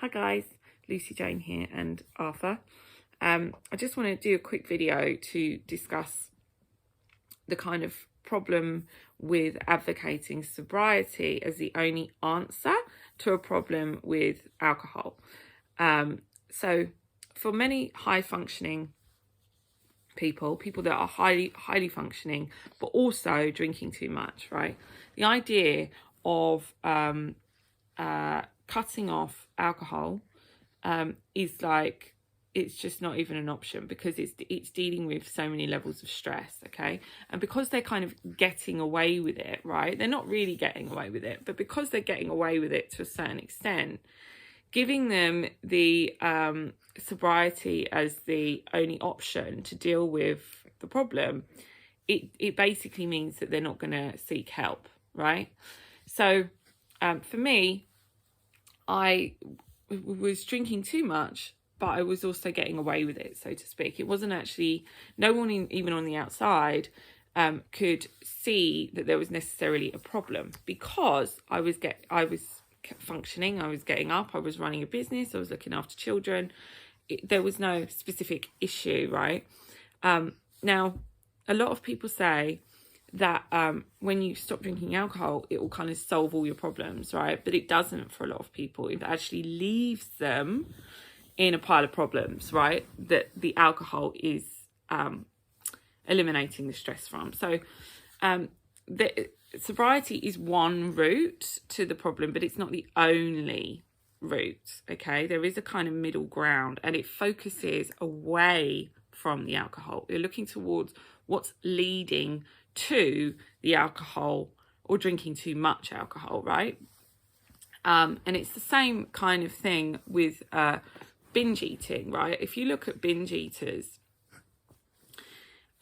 Hi guys, Lucy Jane here and Arthur. I just want to do a quick video to discuss the kind of problem with advocating sobriety as the only answer to a problem with alcohol. So for many high functioning people that are highly functioning, but also drinking too much, right? The idea of cutting off alcohol is like, it's just not even an option, because it's dealing with so many levels of stress, okay? And because they're kind of getting away with it, right? They're not really getting away with it, but because they're getting away with it to a certain extent, giving them the sobriety as the only option to deal with the problem, it basically means that they're not going to seek help, right? So for me, I was drinking too much, but I was also getting away with it, so to speak. It wasn't actually, no one even on the outside could see that there was necessarily a problem, because I was functioning, I was getting up, I was running a business, I was looking after children. There was no specific issue, right? Now, a lot of people say that when you stop drinking alcohol, it will kind of solve all your problems, right? But it doesn't for a lot of people. It actually leaves them in a pile of problems, right? That the alcohol is eliminating the stress from. So the sobriety is one route to the problem, but it's not the only route, okay? There is a kind of middle ground, and it focuses away from the alcohol. You're looking towards what's leading to the alcohol or drinking too much alcohol, right? And it's the same kind of thing with binge eating, right? If you look at binge eaters,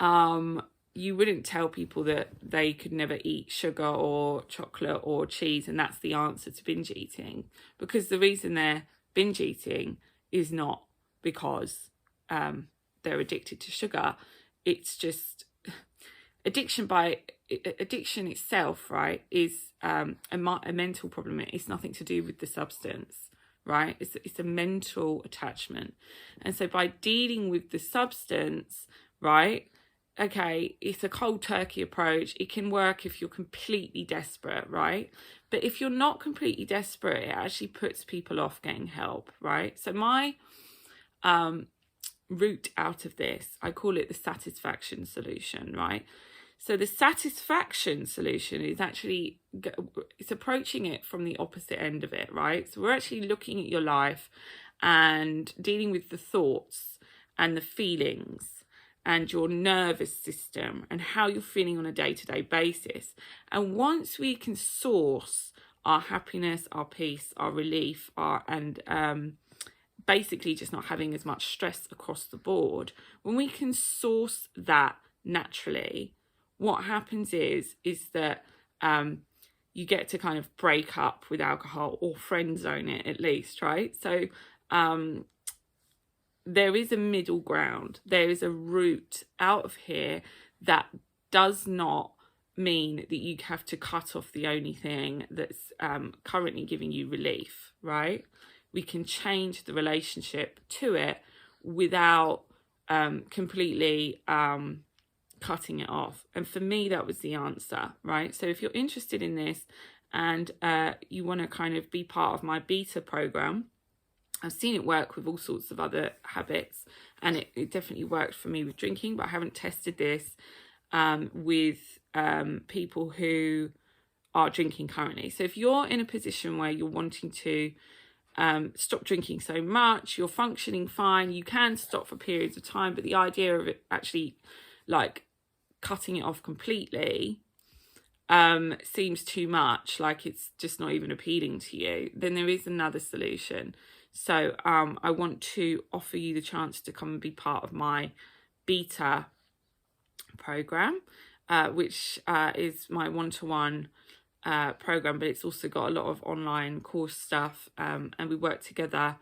you wouldn't tell people that they could never eat sugar or chocolate or cheese, and that's the answer to binge eating, because the reason they're binge eating is not because they're addicted to sugar. It's just addiction itself, right, is a mental problem. It's nothing to do with the substance, right? It's a mental attachment. And so by dealing with the substance, right, okay, it's a cold turkey approach. It can work if you're completely desperate, right? But if you're not completely desperate, it actually puts people off getting help, right? So my route out of this, I call it the satisfaction solution, right? So the satisfaction solution is actually, it's approaching it from the opposite end of it, right? So we're actually looking at your life and dealing with the thoughts and the feelings and your nervous system and how you're feeling on a day-to-day basis. And once we can source our happiness, our peace, our relief, basically just not having as much stress across the board, when we can source that naturally, what happens is that you get to kind of break up with alcohol, or friend zone it at least, right? So there is a middle ground. There is a route out of here that does not mean that you have to cut off the only thing that's currently giving you relief, right? We can change the relationship to it without completely cutting it off. And for me, that was the answer, right? So if you're interested in this and you want to kind of be part of my beta program, I've seen it work with all sorts of other habits, and it definitely worked for me with drinking, but I haven't tested this with people who are drinking currently. So if you're in a position where you're wanting to stop drinking so much, you're functioning fine, you can stop for periods of time, but the idea of it actually like cutting it off completely seems too much, like it's just not even appealing to you, then there is another solution. So I want to offer you the chance to come and be part of my beta program, which is my one-to-one program, but it's also got a lot of online course stuff, and we work together,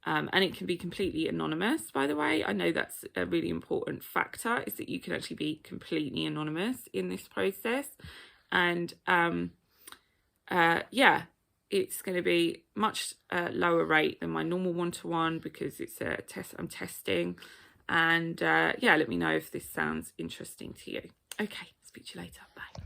and it can be completely anonymous, by the way. I know that's a really important factor, is that you can actually be completely anonymous in this process. And yeah, it's going to be much lower rate than my normal one-to-one because it's a test I'm testing. And yeah, let me know if this sounds interesting to you. Okay, speak to you later. Bye.